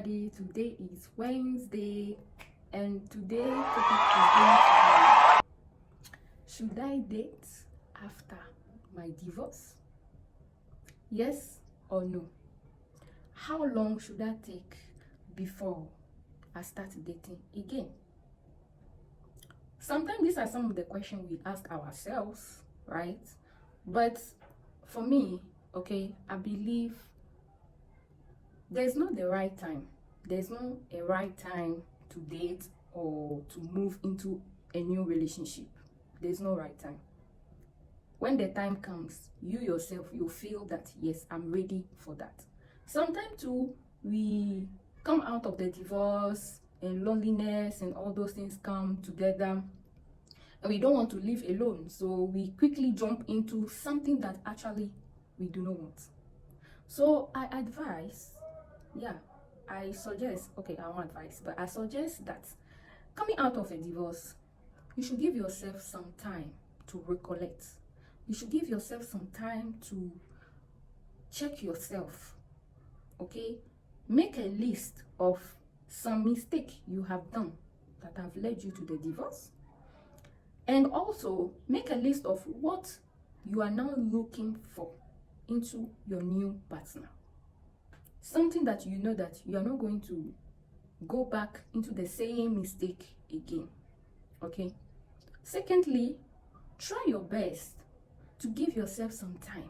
everybody. Today is Wednesday and today topic is going to be, should I date after my divorce? Yes or no? How long should I take before I start dating again? Sometimes these are some of the questions we ask ourselves, right? But for me, okay, I believe there's not the right time. There's not a right time to date or to move into a new relationship. There's no right time. When the time comes, you yourself, you feel that, yes, I'm ready for that. Sometimes too, we come out of the divorce and loneliness and all those things come together and we don't want to live alone. So we quickly jump into something that actually we do not want. So I advise, I suggest that coming out of a divorce, you should give yourself some time to recollect. You should give yourself some time to check yourself, okay? Make a list of some mistake you have done that have led you to the divorce. And also make a list of what you are now looking for into your new partner. Something that you know that you are not going to go back into the same mistake again, okay? Secondly, try your best to give yourself some time,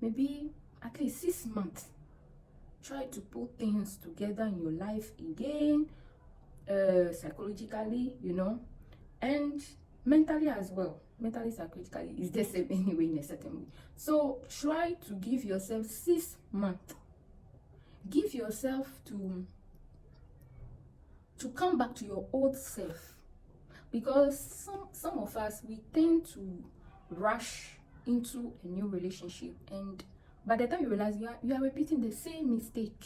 maybe at least 6 months. Try to put things together in your life again, psychologically, and mentally as well. Mentally, psychologically is the same anyway in a certain way. So try to give yourself 6 months. Give yourself to come back to your old self, because some of us, we tend to rush into a new relationship, and by the time you realize you are repeating the same mistake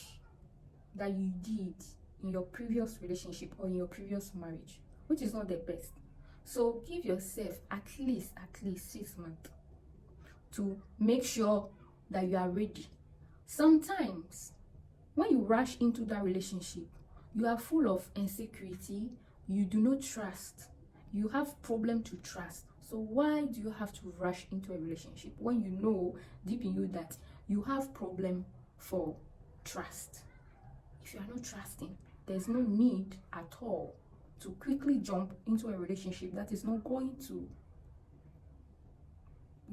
that you did in your previous relationship or in your previous marriage, which is not the best. So give yourself at least 6 months to make sure that you are ready. Sometimes when you rush into that relationship, you are full of insecurity, you do not trust, you have problem to trust. So why do you have to rush into a relationship when you know deep in you that you have problem for trust? If you are not trusting, there's no need at all to quickly jump into a relationship that is not going to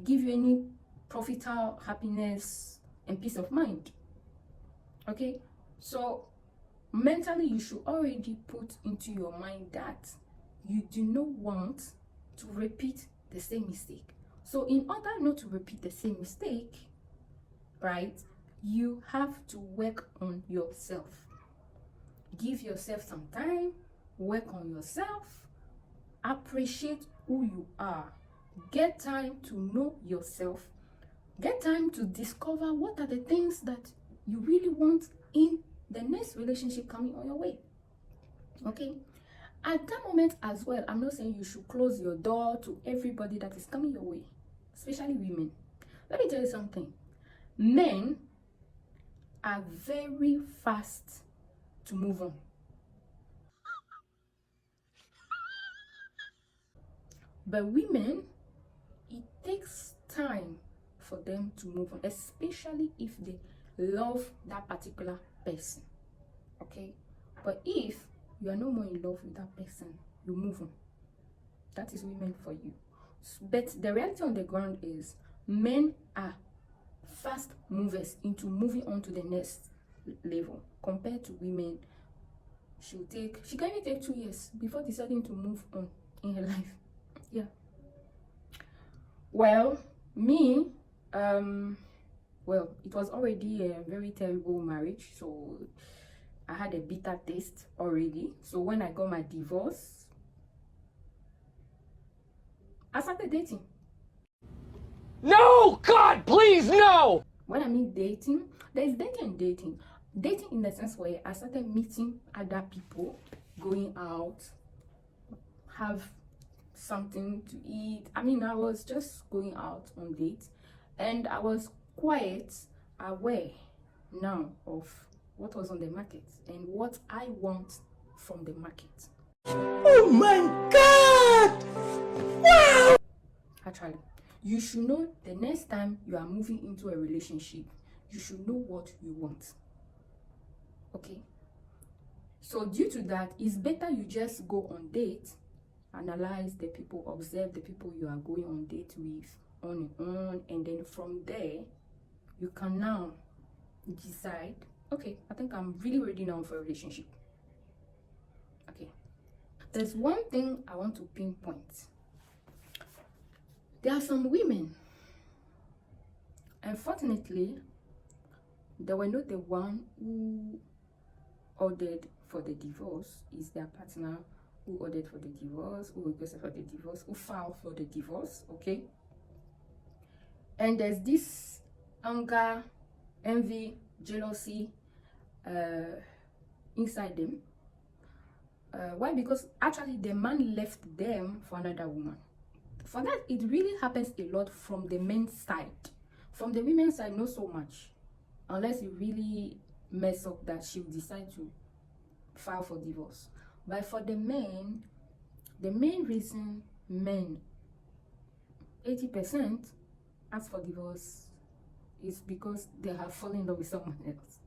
give you any profitable happiness and peace of mind. Okay, so mentally you should already put into your mind that you do not want to repeat the same mistake. So in order not to repeat the same mistake, right, you have to work on yourself. Give yourself some time, work on yourself, appreciate who you are, get time to know yourself, get time to discover what are the things that you really want in the next relationship coming on your way. Okay, at that moment as well, I'm not saying you should close your door to everybody that is coming your way, especially women. Let me tell you something. Men are very fast to move on, but women, it takes time for them to move on, especially if they love that particular person. Okay, but if you are no more in love with that person, you move on. That is women for you. But the reality on the ground is men are fast movers into moving on to the next level compared to women. She can even take 2 years before deciding to move on in her life. Yeah. Well, me, it was already a very terrible marriage, so I had a bitter taste already. So when I got my divorce, I started dating. No! God, please, no! When I mean dating, there is dating and dating. Dating in the sense where I started meeting other people, going out, have something to eat. I mean, I was just going out on dates, and I was quite aware now of what was on the market and what I want from the market. Oh my God! Wow! Actually, you should know the next time you are moving into a relationship, you should know what you want. Okay? So due to that, it's better you just go on dates, analyze the people, observe the people you are going on date with, on and on, and then from there, you can now decide, okay, I think I'm really ready now for a relationship. Okay. There's one thing I want to pinpoint. There are some women, unfortunately, they were not the one who ordered for the divorce. Is their partner who ordered for the divorce, who requested for the divorce, who filed for the divorce. Okay. And there's this anger, envy, jealousy inside them. Why? Because actually the man left them for another woman. For that, it really happens a lot from the men's side. From the women's side, not so much, unless you really mess up that she'll decide to file for divorce. But for the men, the main reason men 80% ask for divorce is because they have fallen in love with someone else.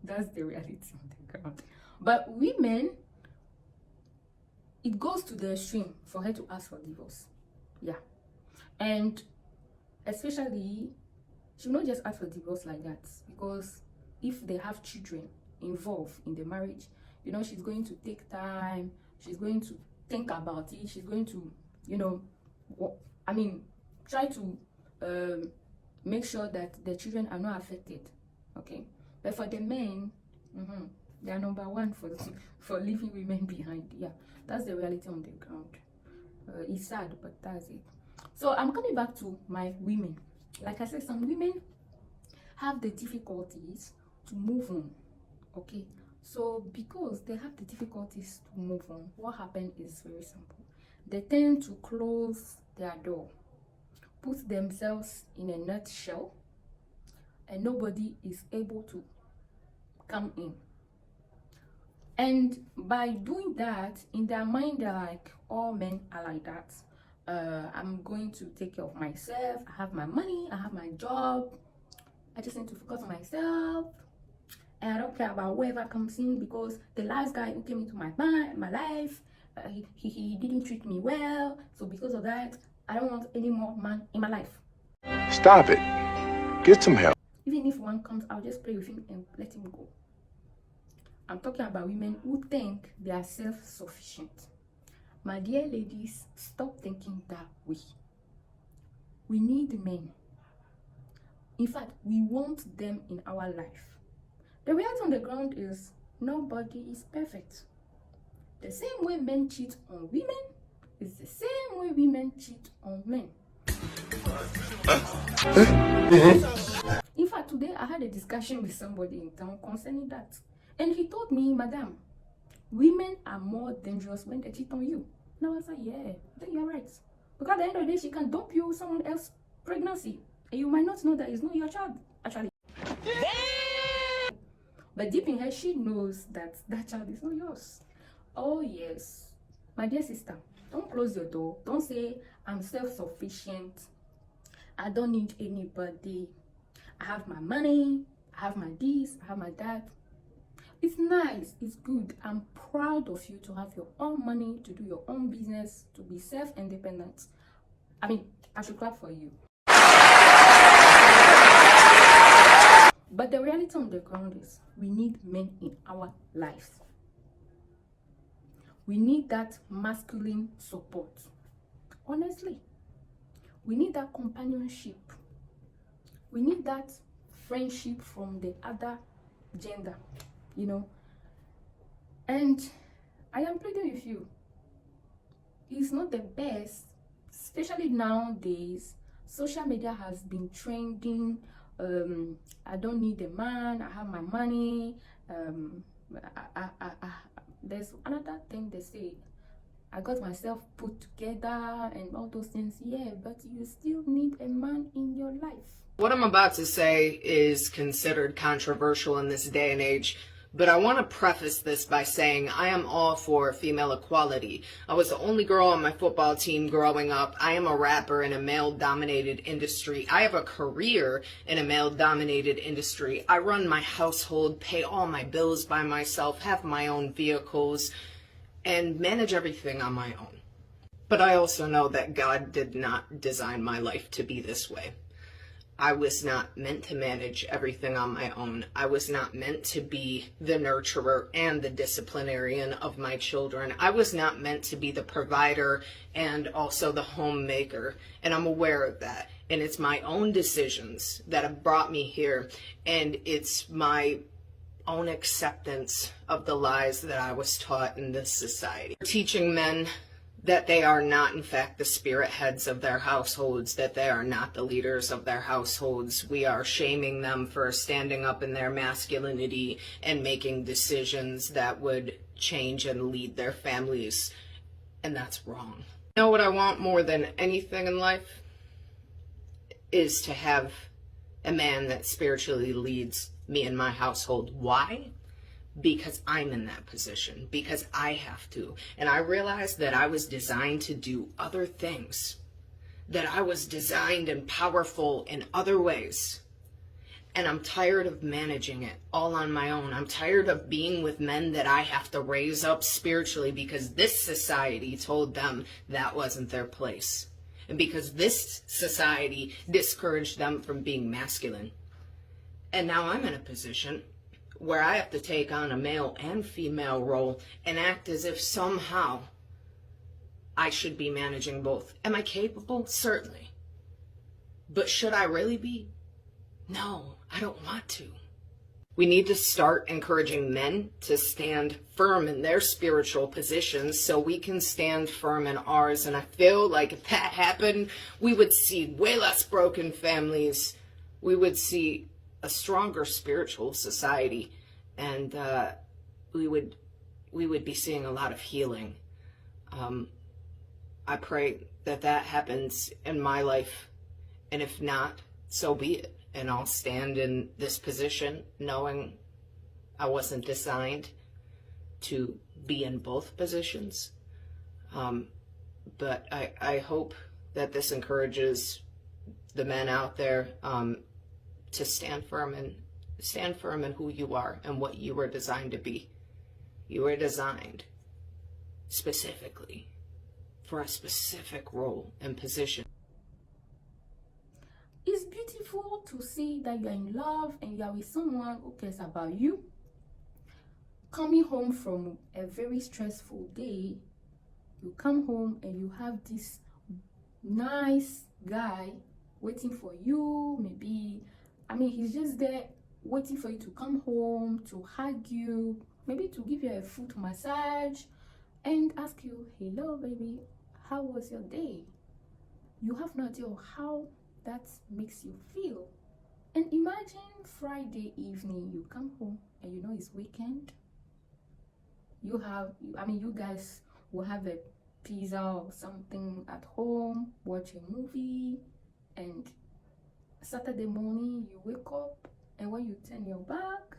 That's the reality on the ground. But women, it goes to the extreme for her to ask for divorce. Yeah. And especially, she will not just ask for divorce like that, because if they have children involved in the marriage, you know, she's going to take time, she's going to think about it, she's going to, you know, try to make sure that the children are not affected. Okay. But for the men, they are number one for leaving women behind. Yeah, that's the reality on the ground. It's sad, but that's it. So I'm coming back to my women. Like I said, some women have the difficulties to move on. Okay, so because they have the difficulties to move on, what happens is very simple. They tend to close their door, put themselves in a nutshell, and nobody is able to come in. And by doing that, in their mind, they're like, all men are like that. I'm going to take care of myself. I have my money, I have my job, I just need to focus on myself, and I don't care about whoever comes in, because the last guy who came into my life, he didn't treat me well. So because of that, I don't want any more man in my life. Stop it. Get some help. Even if one comes, I'll just play with him and let him go. I'm talking about women who think they are self-sufficient. My dear ladies, stop thinking that way. We need men. In fact, we want them in our life. The reality on the ground is nobody is perfect. The same way men cheat on women is the same way women cheat on men. In fact, today I had a discussion with somebody in town concerning that. And he told me, Madam, women are more dangerous when they cheat on you. And I was like, yeah, I think you're right. Because at the end of the day, she can dump you with someone else's pregnancy. And you might not know that it's not your child, actually. But deep in her, she knows that that child is not yours. Oh, yes. My dear sister, don't close your door. Don't say, I'm self-sufficient. I don't need anybody. I have my money. I have my this. I have my that. It's nice. It's good. I'm proud of you to have your own money, to do your own business, to be self-independent. I should clap for you. But the reality on the ground is we need men in our lives. We need that masculine support. Honestly, we need that companionship. We need that friendship from the other gender, you know. And I am pleading with you. It's not the best, especially nowadays. Social media has been trending. I don't need a man. I have my money. There's another thing they say. I got myself put together and all those things. Yeah, but you still need a man in your life. What I'm about to say is considered controversial in this day and age, but I want to preface this by saying I am all for female equality. I was the only girl on my football team growing up. I am a rapper in a male-dominated industry. I have a career in a male-dominated industry. I run my household, pay all my bills by myself, have my own vehicles, and manage everything on my own. But I also know that God did not design my life to be this way. I was not meant to manage everything on my own. I was not meant to be the nurturer and the disciplinarian of my children. I was not meant to be the provider and also the homemaker. And I'm aware of that. And it's my own decisions that have brought me here. And it's my own acceptance of the lies that I was taught in this society. Teaching men that they are not, in fact, the spirit heads of their households, that they are not the leaders of their households. We are shaming them for standing up in their masculinity and making decisions that would change and lead their families. And that's wrong. You know what I want more than anything in life? Is to have a man that spiritually leads me and my household. Why? Because I'm in that position, because I have to. And I realized that I was designed to do other things, that I was designed and powerful in other ways. And I'm tired of managing it all on my own. I'm tired of being with men that I have to raise up spiritually because this society told them that wasn't their place. And because this society discouraged them from being masculine. And now I'm in a position where I have to take on a male and female role and act as if somehow I should be managing both. Am I capable? Certainly. But should I really be? No, I don't want to. We need to start encouraging men to stand firm in their spiritual positions so we can stand firm in ours. And I feel like if that happened, we would see way less broken families. We would see a stronger spiritual society, and we would be seeing a lot of healing. I pray that happens in my life, and if not, so be it. And I'll stand in this position knowing I wasn't designed to be in both positions. But I hope that this encourages the men out there to stand firm in who you are and what you were designed to be. You were designed specifically for a specific role and position. It's beautiful to see that you're in love and you're with someone who cares about you. Coming home from a very stressful day, you come home and you have this nice guy waiting for you. Maybe he's just there waiting for you to come home, to hug you, maybe to give you a foot massage and ask you, hello baby, how was your day? You have no idea how that makes you feel. And imagine Friday evening, you come home and you know it's weekend. You guys will have a pizza or something at home, watch a movie, and Saturday morning you wake up, and when you turn your back,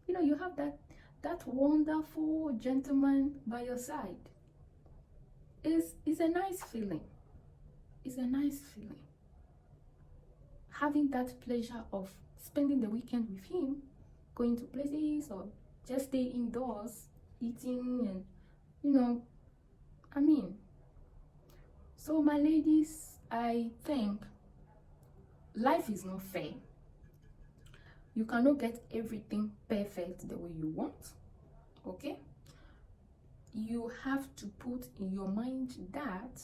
you have that wonderful gentleman by your side. It's a nice feeling. It's a nice feeling. Having that pleasure of spending the weekend with him, going to places or just stay indoors, eating, and So my ladies, I think life is not fair. You cannot get everything perfect the way you want, okay? You have to put in your mind that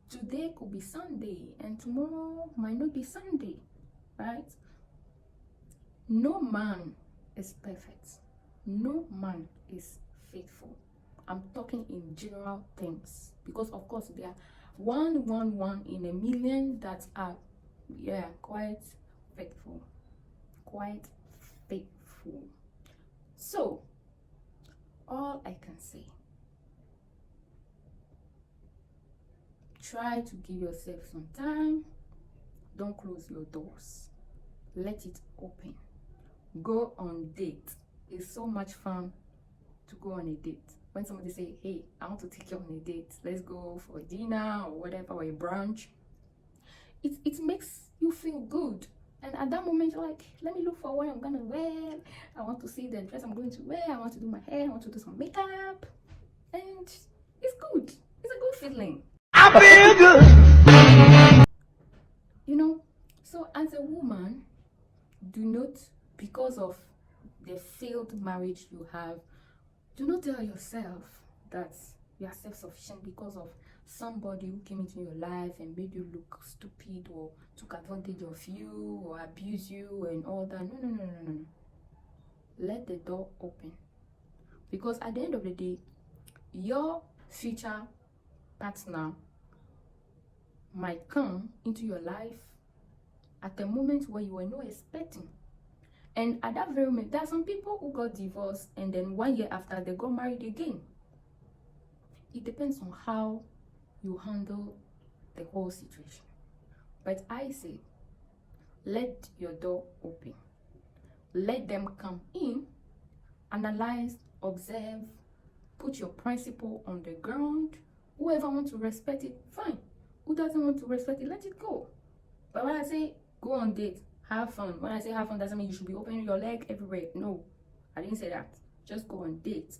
today could be Sunday and tomorrow might not be Sunday, right? No man is perfect. No man is faithful. I'm talking in general things, because of course there are one in a million that are quite faithful. So all I can say Try to give yourself some time. Don't close your doors. Let it open. Go on date. It's so much fun to go on a date. When somebody say, hey, I want to take you on a date, let's go for dinner or whatever, or a brunch, it makes you feel good. And at that moment, you're like, let me look for what I'm gonna wear. I want to see the dress I'm going to wear. I want to do my hair. I want to do some makeup. And it's good. It's a good feeling. I feel good. You know, so as a woman, do not, because of the failed marriage you have, do not tell yourself that you are self-sufficient because of somebody who came into your life and made you look stupid or took advantage of you or abused you and all that. No. Let the door open. Because at the end of the day, your future partner might come into your life at a moment where you were not expecting. And at that very moment, there are some people who got divorced and then 1 year after they got married again. It depends on how you handle the whole situation. But I say, let your door open. Let them come in, analyze, observe, put your principle on the ground. Whoever wants to respect it, fine. Who doesn't want to respect it, let it go. But when I say go on date, have fun. When I say have fun, doesn't mean you should be opening your leg everywhere. No, I didn't say that. Just go on date.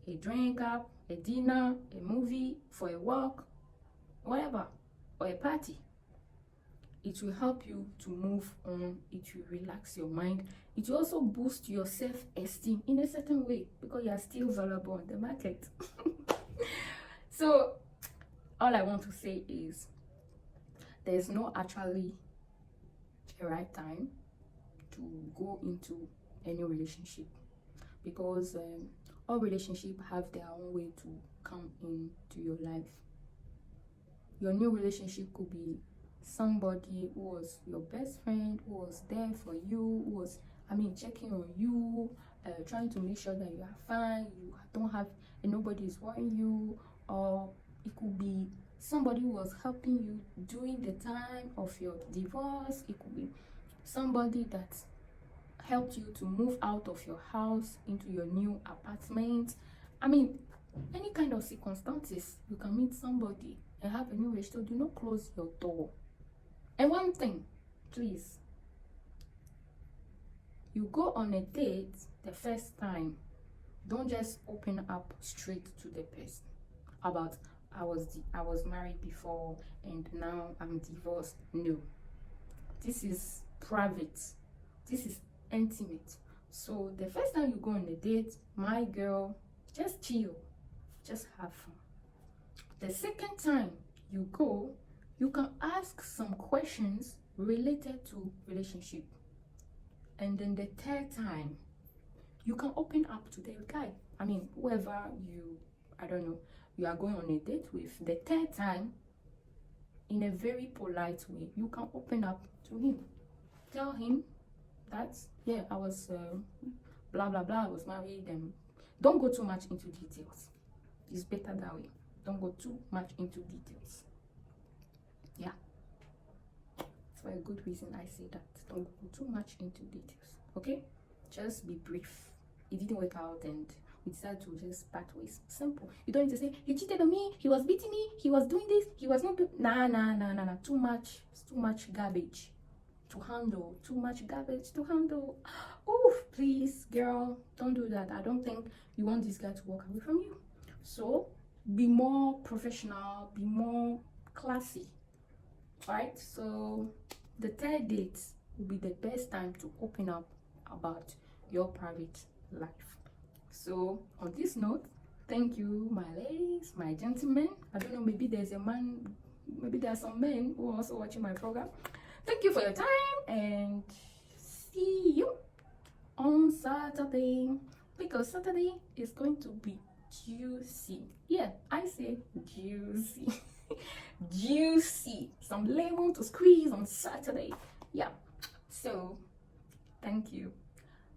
A drink up, a dinner, a movie, for a walk, whatever, or a party. It will help you to move on. It will relax your mind. It will also boost your self-esteem in a certain way because you are still valuable on the market. So all I want to say is there's no actually a right time to go into any relationship, because all relationships have their own way to come into your life. Your new relationship could be somebody who was your best friend, who was there for you, who was, checking on you, trying to make sure that you are fine, you don't have, and nobody is worrying you. Or it could be somebody who was helping you during the time of your divorce. It could be somebody that helped you to move out of your house into your new apartment. Any kind of circumstances, you can meet somebody and have a new relationship. Do not close your door. And one thing, please, you go on a date the first time, don't just open up straight to the person about I was married before and now I'm divorced. No, this is private, this is intimate. So the first time you go on a date, my girl, just chill, just have fun. The second time you go, you can ask some questions related to relationship. And then the third time, you can open up to the guy. Whoever you are going on a date with. The third time, in a very polite way, you can open up to him. Tell him that, yeah, I was blah, blah, blah, I was married. And don't go too much into details. It's better that way. Don't go too much into details. Yeah. For a good reason, I say that. Don't go too much into details. Okay? Just be brief. It didn't work out and we decided to just part ways. Simple. You don't need to say, he cheated on me, he was beating me, he was doing this, he was not doing... Nah. Too much. It's too much garbage to handle. Too much garbage to handle. Oof, please, girl, don't do that. I don't think you want this guy to walk away from you. So, be more professional, be more classy. Alright, so the third date will be the best time to open up about your private life. So on this note, thank you, my ladies, my gentlemen. I don't know, maybe there's a man, maybe there are some men who are also watching my program. Thank you for your time and see you on Saturday, because Saturday is going to be juicy. Yeah, I say juicy. Juicy. Some lemon to squeeze on Saturday. Yeah. So thank you.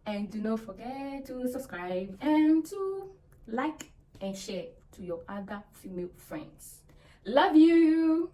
And do not forget to subscribe and to like and share to your other female friends. Love you.